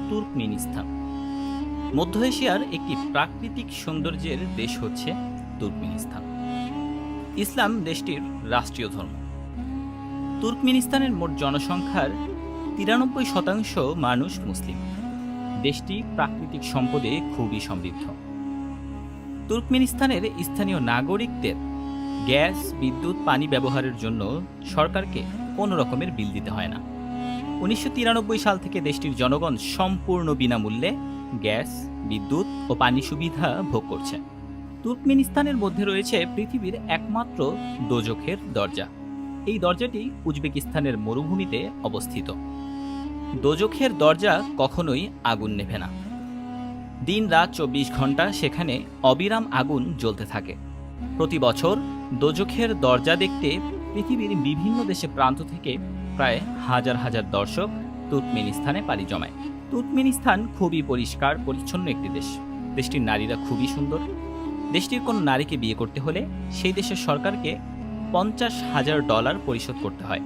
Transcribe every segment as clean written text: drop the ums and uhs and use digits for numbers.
Turkmenistan. মধ্য এশিয়ার একটি প্রাকৃতিক সৌন্দর্যের দেশ হচ্ছে তুর্কমেনিস্তান। ইসলাম দেশটির রাষ্ট্রীয় ধর্ম। তুর্কমেনিস্তানের মোট জনসংখ্যার 93% মানুষ মুসলিম। দেশটি প্রাকৃতিক সম্পদে খুবই সমৃদ্ধ। তুর্কমেনিস্তানের স্থানীয় নাগরিকদের গ্যাস, বিদ্যুৎ, পানি ব্যবহারের জন্য সরকারকে কোনো রকমের বিল দিতে হয় না। 1993 সাল থেকে দেশটির জনগণ সম্পূর্ণ বিনামূল্যে গ্যাস, বিদ্যুৎ ও পানি সুবিধা ভোগ করছে। তুর্কমেনিস্তানের মধ্যে রয়েছে পৃথিবীর একমাত্র দোজখের দরজা। এই দরজাটি উজবেকিস্তানের মরুভূমিতে অবস্থিত। দোজখের দরজা কখনোই আগুন নেভে না। দিন রাত 24 ঘন্টা সেখানে অবিরাম আগুন জ্বলতে থাকে। প্রতি বছর দোজখের দরজা দেখতে পৃথিবীর বিভিন্ন দেশে প্রান্ত থেকে প্রায় হাজার হাজার দর্শক তুর্কমেনিস্তানে পাড়ি জমায়। তুর্কমেনিস্তান খুবই পরিষ্কার পরিচ্ছন্ন একটি দেশ। দেশটির নারীরা খুবই সুন্দর। দেশটির কোনো নারীকে বিয়ে করতে হলে সেই দেশের সরকারকে $50,000 পরিশোধ করতে হয়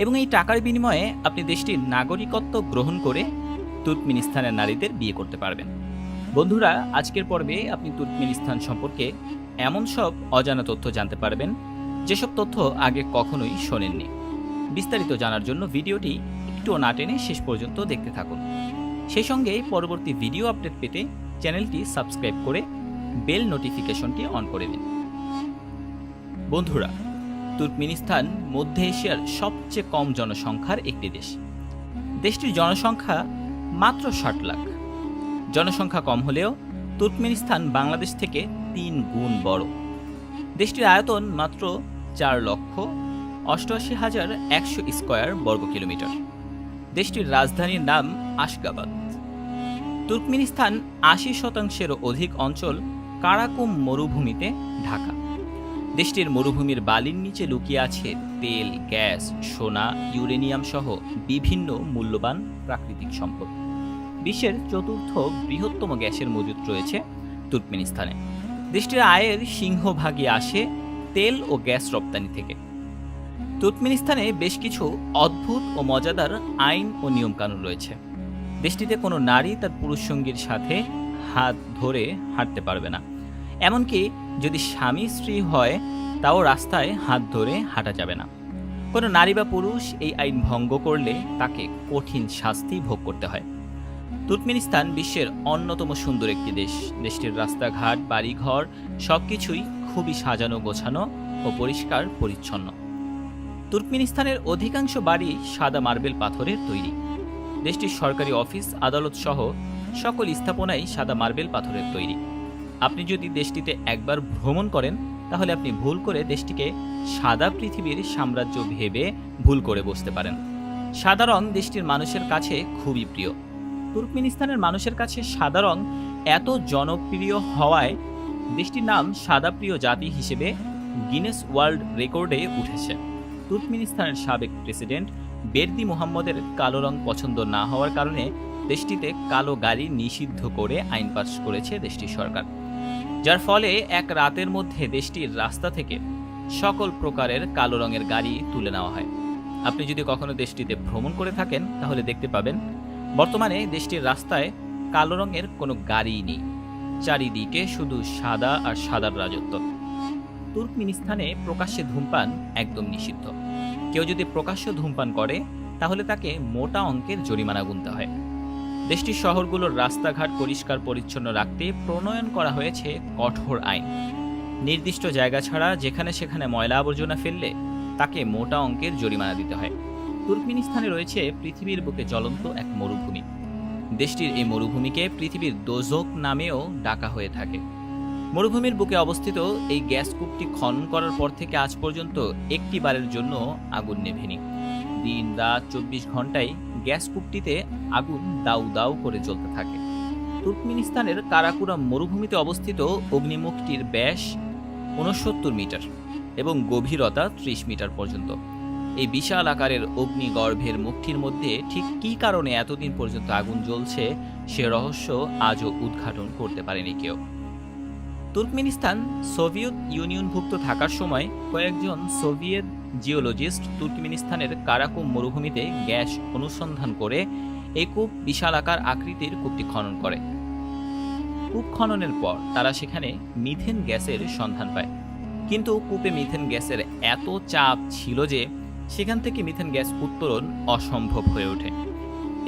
এবং এই টাকার বিনিময়ে আপনি দেশটির নাগরিকত্ব গ্রহণ করে তুর্কমেনিস্তানের নারীদের বিয়ে করতে পারবেন। বন্ধুরা, আজকের পর্বে আপনি তুর্কমেনিস্তান সম্পর্কে এমন সব অজানা তথ্য জানতে পারবেন যেসব তথ্য আগে কখনোই শোনেননি। বিস্তারিত জানার জন্য ভিডিওটি একটুও না টেনে শেষ পর্যন্ত দেখতে থাকুন। সেই সঙ্গে পরবর্তী ভিডিও আপডেট পেতে চ্যানেলটি সাবস্ক্রাইব করে বেল নোটিফিকেশনটি অন করে দিন। বন্ধুরা, তুর্কমেনিস্তান মধ্য এশিয়ার সবচেয়ে কম জনসংখ্যার একটি দেশ। দেশটির জনসংখ্যা মাত্র 60 লাখ। জনসংখ্যা কম হলেও তুর্কমেনিস্তান বাংলাদেশ থেকে 3 গুণ বড়। দেশটির আয়তন মাত্র 4,88,100 স্কয়ার বর্গ কিলোমিটার। দেশটির রাজধানীর নাম আশগাবাদ। তুর্কমেনিস্তান 80%-এরও অধিক অঞ্চল কারাকুম মরুভূমিতে ঢাকা। দেশটির মরুভূমির বালির নিচে লুকিয়ে আছে তেল, গ্যাস, সোনা, ইউরেনিয়াম সহ বিভিন্ন মূল্যবান প্রাকৃতিক সম্পদ। বিশ্বের 4র্থ বৃহত্তম গ্যাসের মজুত রয়েছে তুর্কমেনিস্তানে। দেশটির আয়ের সিংহভাগই আসে তেল ও গ্যাস রপ্তানি থেকে। তুর্কমেনিস্তানে বেশ কিছু অদ্ভুত ও মজাদার আইন ও নিয়মকানুন রয়েছে। দেশটিতে কোনো নারী তার পুরুষ সঙ্গীর সাথে হাত ধরে হাঁটতে পারবে না। এমনকি যদি স্বামী স্ত্রী হয় তাও রাস্তায় হাত ধরে হাঁটা যাবে না। কোনো নারী বা পুরুষ এই আইন ভঙ্গ করলে তাকে কঠিন শাস্তি ভোগ করতে হয়। তুর্কমেনিস্তান বিশ্বের অন্যতম সুন্দর একটি দেশ। দেশটির রাস্তাঘাট, বাড়িঘর সবকিছুই খুবই সাজানো গোছানো ও পরিষ্কার পরিচ্ছন্ন। তুর্কমেনিস্তানের অধিকাংশ বাড়ি সাদা মার্বেল পাথরের তৈরি। দেশটির সরকারি অফিস, আদালত সহ সকল স্থাপনাই সাদা মার্বেল পাথরের তৈরি। আপনি যদি দেশটিতে একবার ভ্রমণ করেন তাহলে আপনি ভুল করে দেশটিকে সাদা পৃথিবীর সাম্রাজ্য ভেবে ভুল করে বসতে পারেন। সাদা রং দেশটির মানুষের কাছে খুবই প্রিয়। তুর্কমেনিস্তানের মানুষের কাছে সাদা রং এত জনপ্রিয় হওয়ায় দেশটির নাম সাদা প্রিয় জাতি হিসেবে গিনেস ওয়ার্ল্ড রেকর্ডে উঠেছে। তুর্কমেনিস্তানের সাবেক প্রেসিডেন্ট বেরদি মোহাম্মদের কালো রং পছন্দ না হওয়ার কারণে দেশটিতে কালো গাড়ি নিষিদ্ধ করে আইন পাস করেছে দেশটির সরকার, যার ফলে এক রাতের মধ্যে দেশটির রাস্তা থেকে সকল প্রকারের কালো রঙের গাড়ি তুলে নেওয়া হয়। আপনি যদি কখনো দেশটিতে ভ্রমণ করে থাকেন তাহলে দেখতে পাবেন বর্তমানে দেশটির রাস্তায় কালো রঙের কোনো গাড়িই নেই। চারিদিকে শুধু সাদা আর সাদার রাজত্ব। তুর্কমেনিস্তানে প্রকাশ্যে ধূমপান একদম নিষিদ্ধ। কেউ যদি প্রকাশ্য ধূমপান করে তাহলে তাকে মোটা অঙ্কের জরিমানা গুনতে হয়। দেশটির শহরগুলোর রাস্তাঘাট পরিষ্কার পরিচ্ছন্ন রাখতে প্রণয়ন করা হয়েছে কঠোর আইন। নির্দিষ্ট জায়গা ছাড়া যেখানে সেখানে ময়লা আবর্জনা ফেললে তাকে মোটা অঙ্কের জরিমানা দিতে হয়। তুর্কমেনিস্তানে রয়েছে পৃথিবীর বুকে জ্বলন্ত এক মরুভূমি। দেশটির এই মরুভূমিকে পৃথিবীর দোজখ নামেও ডাকা হয়ে থাকে। মরুভূমির বুকে অবস্থিত এই গ্যাস কূপটি খনন করার পর থেকে আজ পর্যন্ত একটি বারের জন্য আগুন নেভেনি। দিন রাত 24 ঘন্টায় গ্যাস কূপটিতে আগুন দাউ দাউ করে জ্বলতে থাকে। তুর্কমেনিস্তানের কারাকুরাম মরুভূমিতে অবস্থিত অগ্নিমুখটির ব্যাস 69 মিটার এবং গভীরতা 30 মিটার পর্যন্ত। এই বিশাল আকারের অগ্নিগর্ভের মুখটির মধ্যে ঠিক কী কারণে এতদিন পর্যন্ত আগুন জ্বলছে সে রহস্য আজও উদ্ঘাটন করতে পারেনি কেউ। তুর্কমেনিস্তান সোভিয়েত ইউনিয়নভুক্ত থাকার সময় কয়েকজন সোভিয়েত জিওলজিস্ট তুর্কমেনিস্তানের কারাকুম মরুভূমিতে গ্যাস অনুসন্ধান করে এই কূপ বিশাল আকার আকৃতির কূপটি খনন করে। কূপ খননের পর তারা সেখানে মিথেন গ্যাসের সন্ধান পায়, কিন্তু কূপে মিথেন গ্যাসের এত চাপ ছিল যে সেখান থেকে মিথেন গ্যাস উত্তোলন অসম্ভব হয়ে ওঠে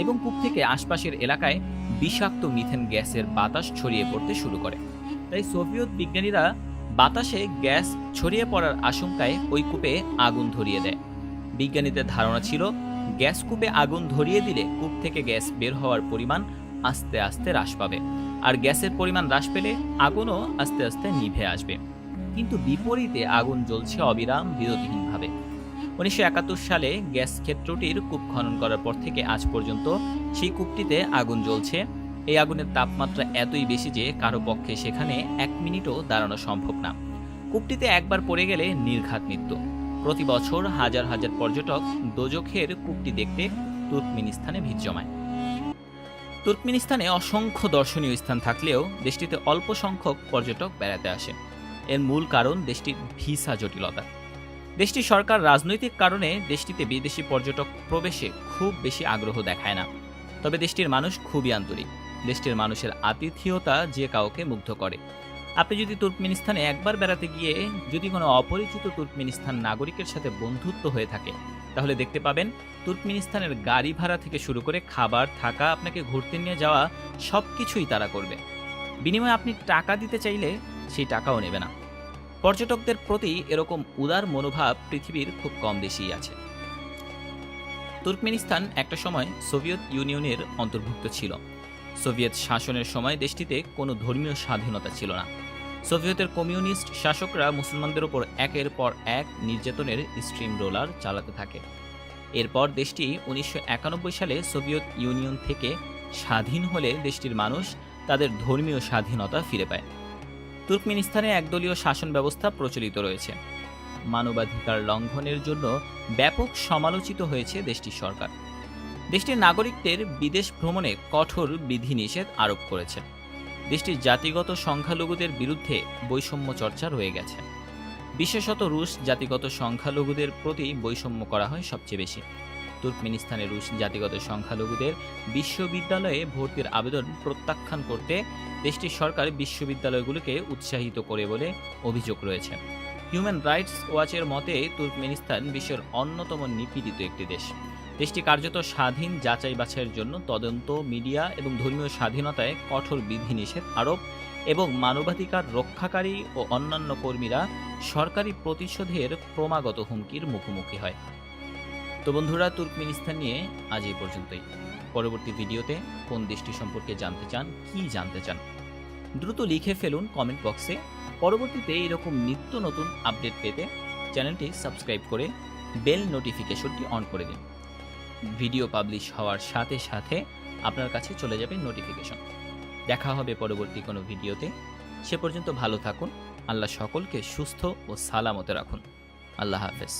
এবং কূপ থেকে আশপাশের এলাকায় বিষাক্ত মিথেন গ্যাসের বাতাস ছড়িয়ে পড়তে শুরু করে। তাই সোভিয়েত বিজ্ঞানীরা বাতাসে গ্যাস ছড়িয়ে পড়ার আশঙ্কায় ওই কূপে আগুন ধরিয়ে দেয়। বিজ্ঞানীদের ধারণা ছিল গ্যাস কূপে আগুন ধরিয়ে দিলে কূপ থেকে গ্যাস বের হওয়ার পরিমাণ আস্তে আস্তে হ্রাস পাবে, আর গ্যাসের পরিমাণ হ্রাস পেলে আগুনও আস্তে আস্তে নিভে আসবে। কিন্তু বিপরীতে আগুন জ্বলছে অবিরাম বিরতিহীনভাবে। 1971 সালে গ্যাস ক্ষেত্রটির কূপ খনন করার পর থেকে আজ পর্যন্ত সেই কূপটিতে আগুন জ্বলছে। এই আগুনের তাপমাত্রা এতই বেশি যে কারো পক্ষে সেখানে 1 মিনিটও দাঁড়ানো সম্ভব না। কূপটিতে একবার পড়ে গেলে নির্ঘাত মৃত্যু। প্রতি বছর হাজার হাজার পর্যটক দোজখের কূপটি দেখতে তুর্কমেনিস্তানে ভিড় জমায়। তুর্কমেনিস্তানে অসংখ্য দর্শনীয় স্থান থাকলেও দেশটিতে অল্প সংখ্যক পর্যটক বেড়াতে আসে। এর মূল কারণ দেশটির ভিসা জটিলতা। দেশটির সরকার রাজনৈতিক কারণে দেশটিতে বিদেশি পর্যটক প্রবেশে খুব বেশি আগ্রহ দেখায় না। তবে দেশটির মানুষ খুবই আন্তরিক। দেশটির মানুষের আতিথেয়তা যে কাউকে মুগ্ধ করে। আপনি যদি তুর্কমেনিস্তানে একবার বেড়াতে গিয়ে যদি কোনো অপরিচিত তুর্কমেনিস্তান নাগরিকের সাথে বন্ধুত্ব হয়ে থাকে, তাহলে দেখতে পাবেন তুর্কমেনিস্তানের গাড়ি ভাড়া থেকে শুরু করে খাবার, থাকা, আপনাকে ঘুরতে নিয়ে যাওয়া সবকিছুই তারা করবে। বিনিময়ে আপনি টাকা দিতে চাইলে সেই টাকাও নেবে না। পর্যটকদের প্রতি এরকম উদার মনোভাব পৃথিবীর খুব কম দেশেই আছে। তুর্কমেনিস্তান একটা সময় সোভিয়েত ইউনিয়নের অন্তর্ভুক্ত ছিল। সোভিয়েত শাসনের সময় দেশটিতে কোনো ধর্মীয় স্বাধীনতা ছিল না। সোভিয়েতের কমিউনিস্ট শাসকরা মুসলমানদের উপর একের পর এক নির্যাতনের স্ট্রিম রোলার চালাতে থাকে। এরপর দেশটি 1991 সালে সোভিয়েত ইউনিয়ন থেকে স্বাধীন হলে দেশটির মানুষ তাদের ধর্মীয় স্বাধীনতা ফিরে পায়। তুর্কমেনিস্তানে একদলীয় শাসন ব্যবস্থা প্রচলিত রয়েছে। মানবাধিকার লঙ্ঘনের জন্য ব্যাপক সমালোচিত হয়েছে দেশটির সরকার। দেশটির নাগরিকদের বিদেশ ভ্রমণে কঠোর বিধিনিষেধ আরোপ করেছে। দেশটির জাতিগত সংখ্যালঘুদের বিরুদ্ধে বৈষম্য চর্চা রয়ে গেছে। বিশেষত রুশ জাতিগত সংখ্যালঘুদের প্রতি বৈষম্য করা হয় সবচেয়ে বেশি। তুর্কমেনিস্তানের রুশ জাতিগত সংখ্যালঘুদের বিশ্ববিদ্যালয়ে ভর্তির আবেদন প্রত্যাখ্যান করতে দেশটির সরকার বিশ্ববিদ্যালয়গুলোকে উৎসাহিত করে বলে অভিযোগ রয়েছে। হিউম্যান রাইটস ওয়াচের মতে তুর্কমেনিস্তান বিশ্বের অন্যতম নিপীড়িত একটি দেশ। দেশটি কার্যত স্বাধীন যাচাই বাছাইয়ের জন্য তদন্ত, মিডিয়া এবং ধর্মীয় স্বাধীনতায় কঠোর বিধিনিষেধ আরোপ এবং মানবাধিকার রক্ষাকারী ও অন্যান্য কর্মীরা সরকারি প্রতিশোধের ক্রমাগত হুমকির মুখোমুখি হয়। তো বন্ধুরা, তুর্কমেনিস্তান নিয়ে আজ এই পর্যন্তই। পরবর্তী ভিডিওতে কোন দেশটি সম্পর্কে জানতে চান, কি জানতে চান, দ্রুত লিখে ফেলুন কমেন্ট বক্সে। পরবর্তীতে এরকম নিত্য নতুন আপডেট পেতে চ্যানেলটি সাবস্ক্রাইব করে বেল নোটিফিকেশনটি অন করে দিন। ভিডিও পাবলিশ হওয়ার সাথে সাথে আপনার কাছে চলে যাবে নোটিফিকেশন। দেখা হবে পরবর্তী কোনো ভিডিওতে। সে পর্যন্ত ভালো থাকুন। আল্লাহ সকলকে সুস্থ ও সালামতে রাখুন। আল্লাহ হাফেজ।